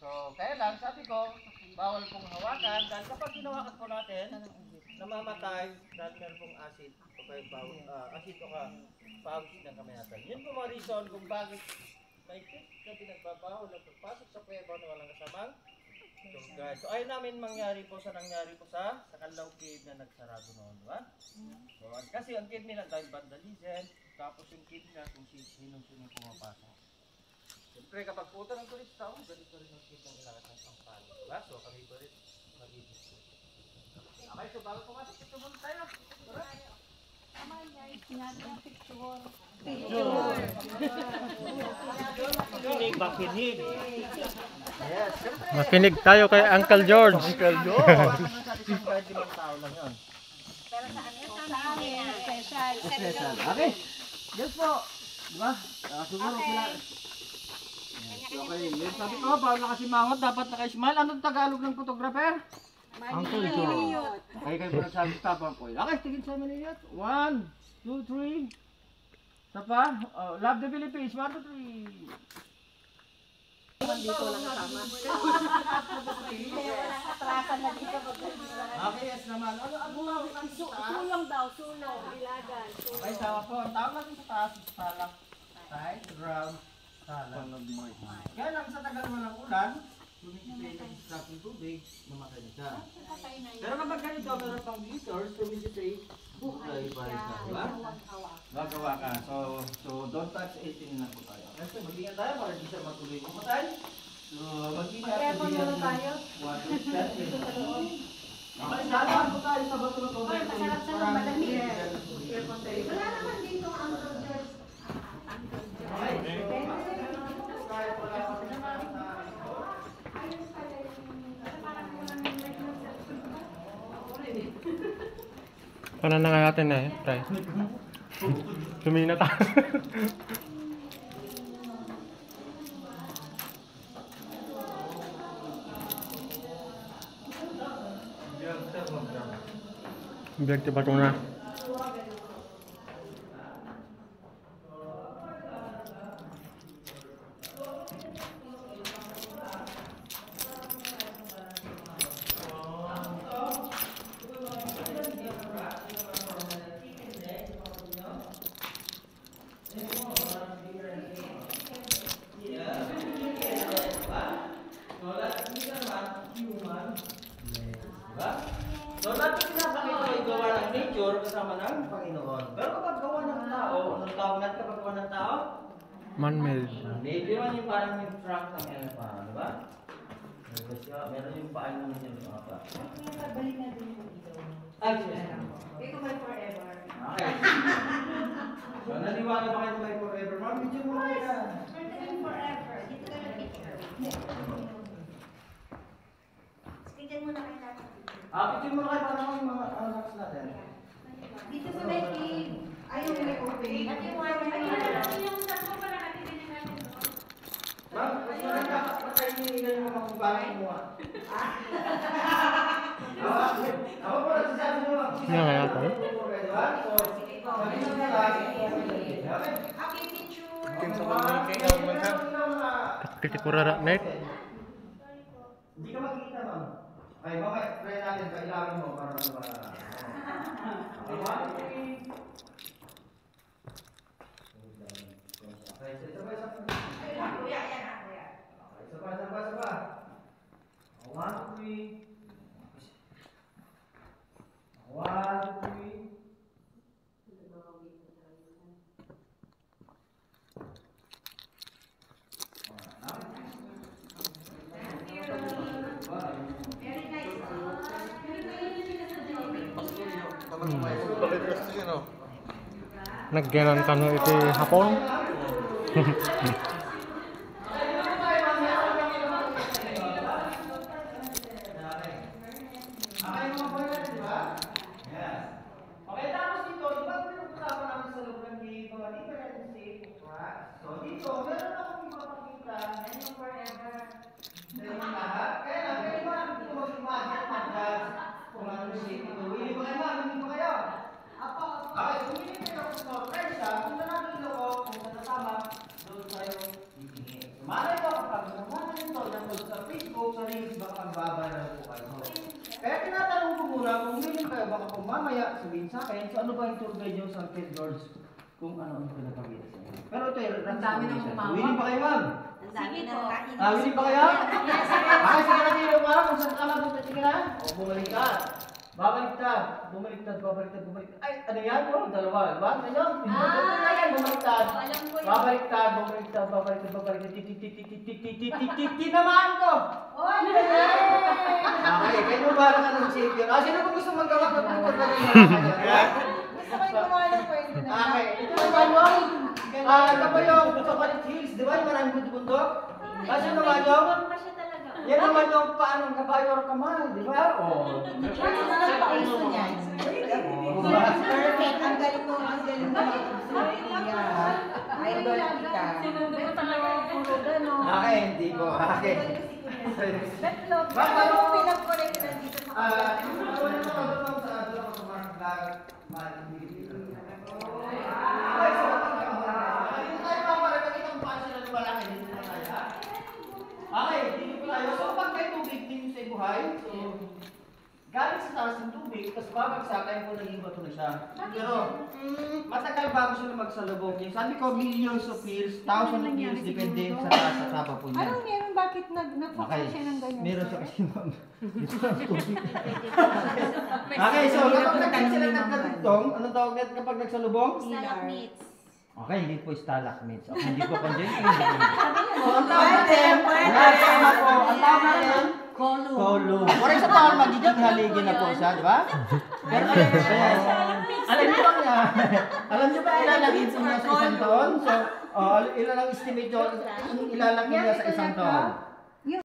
So, kaya lang, sabi ko, bawal pong hawakan. Dahil kapag hinawakan po natin, namamatay dahil meron pong acid o kaya acid o pawis ng kamay natin. Yun po mga reason kung bakit may tip na pinagbabawal ang pagpasok sa kuweba na walang kasamang tour guide. So, ayaw namin mangyari po sa nangyari po sa Kalaw Cave na nagsarado noon, di ba? So, kasi ang cave nila dahil vandalism, tapos yung cave nila kung sino-sino pumapasok. Siyempre, kapag puto ng turista, ganito rin ang cave ng ilakas ng Pampanga, di ba? So, kami po rin mag-i-discuss. Okay, so bago pumasok, ito muna tayo. Makinig. Yes, Makinig tayo kay Uncle George. Uncle George. Tao lang yun. Pero sa amin, special. Okay. Yes po. Diba? Siguro sila. Okay. Yes, sabi ko, bawal nakasimangot, dapat naka-smile. Anong Tagalog ng photographer? Uncle George. Ay, kayo pala sabi tapang po. Okay, tingin sa Maniliyot. 1, 2, 3. Isa pa. Love the Philippines. 1, 2, 3. Dito lang kasama. Kaya walang atrasan na dito. Okay, yes naman. Sulong daw, sulong. Ilagan. Okay, sama po. Ang tawag natin sa taas, salak. Side, ground, salak. Kaya lang sa tagal walang ulan, tumisipay na sa ating tubig, mamatay na siya. Pero kapag ganito, meron pang visitors, tumisipay, buhay pa rin siya, diba? Magawa ka. So don't touch 18 na po tayo. Kasi mag-ingat tayo para di siya matuloy mamatay. So mag-ingat. Mag-aircon tayo. Water set. Okay, saan po tayo sa bato na to? Masarap sa malamig. Wala naman dito ang George. Paano na nga natin eh, Tay? Sumina tayo. Biar cepat na. So, natin sinasakit ay gawa ng nature kasama ng Panginoon. Pero kapag gawa ng tao, anong tawag natin kapag gawa ng tao? Man-made. Maybe man yung parang yung truck ng elephant, di ba? Meron yung paan naman yung mga pa. Ay, sige. Ito may forever. Okay. So, naniwala ba kayo may forever? Ma'am, medyo mo ka. Forever. Dito ka na picture. Speakin mo na kayo natin. Picture mo na kayo para yung mga anak natin. Dito sa may cave. Ayaw may open. At yung one yung sakto para natin natin. Ma'am, mas maganda patay niligan yung mga kubahin mo. Ako po nagsasabi mo. Yan nga yata eh. Titikura net. Hindi ka makikita, ma'am. Ay, mamaya, try natin. Kailangin mo para Nagganan kanu iti hapon. Okay, tapos dito, di ba pinag-usapan namin sa loob ng dito, dito natin safe crack. So dito, meron akong ipapakita na yung forever sa inyong lahat. Kaya lang, pwede ba dito mag-imagine mag-judge kung ano yung safe ito? Hindi ba kayo, ma'am? Hindi ba kayo? Okay, kung hindi kayo sa sorpresa, kung na natin ito ko, kung nasama, doon tayo mamaya sabihin sa akin, so ano ba yung tour guide nyo sa St. George? Kung ano ang pinapakita sa inyo. Pero ito yung Ang dami ng umawak. Willing pa kayo, ma'am? Sige po. Willing pa kayo? Sige na dito, ma'am. Kung saan ka lang, sige na. O, bumalik ka. Babaliktad. Bumaliktad. Ay, ano yan po? Dalawa. Diba? Ganyan. Bumaliktad. Babaliktad. Tinamaan ko. Okay, kayo mo para ka ng savior. Sino po gusto magawa ng pagod na Gusto ko yung gumawa ng pwede na. okay, ito naman yung ito po yung Chocolate Hills, di ba? Yung maraming bundok. Kasi naman yung yan naman yung paanong kabayo or kamay, di ba? Oo. Gusto niya. Perfect. Ang galing mo. Ang galing mo. Idol kita. Okay, hindi po. Okay. Betlog. Ano mo pinag-correct na dito sa Okay, dito po tayo. So, pag may tubig dito sa buhay, so, galing sa taas ng tubig, tapos babagsak, kaya po naging bato na siya. Pero, matagal bago sila magsalubog niya. Sabi ko, millions of years, thousands of years, depende sa taas at taba po niya. Anong meron? Bakit nagpapakasya Okay, siya ng ganyan? meron siya kasi ma'am. Okay, so kapag nagkain sila ng karugtong, ano tawag natin kapag nagsalubong? Okay, hindi po stalagmites. Okay, hindi po conjunctive. So, ang tawag natin, tama po, ang tawag natin, column. Or isa pa, magiging haligi na po siya, di ba? Pero, alam niyo ba niya? Alam niyo ba ilan ang ipon niya sa isang taon? So, ilan ang estimate yun? Ilan lang niya sa isang taon?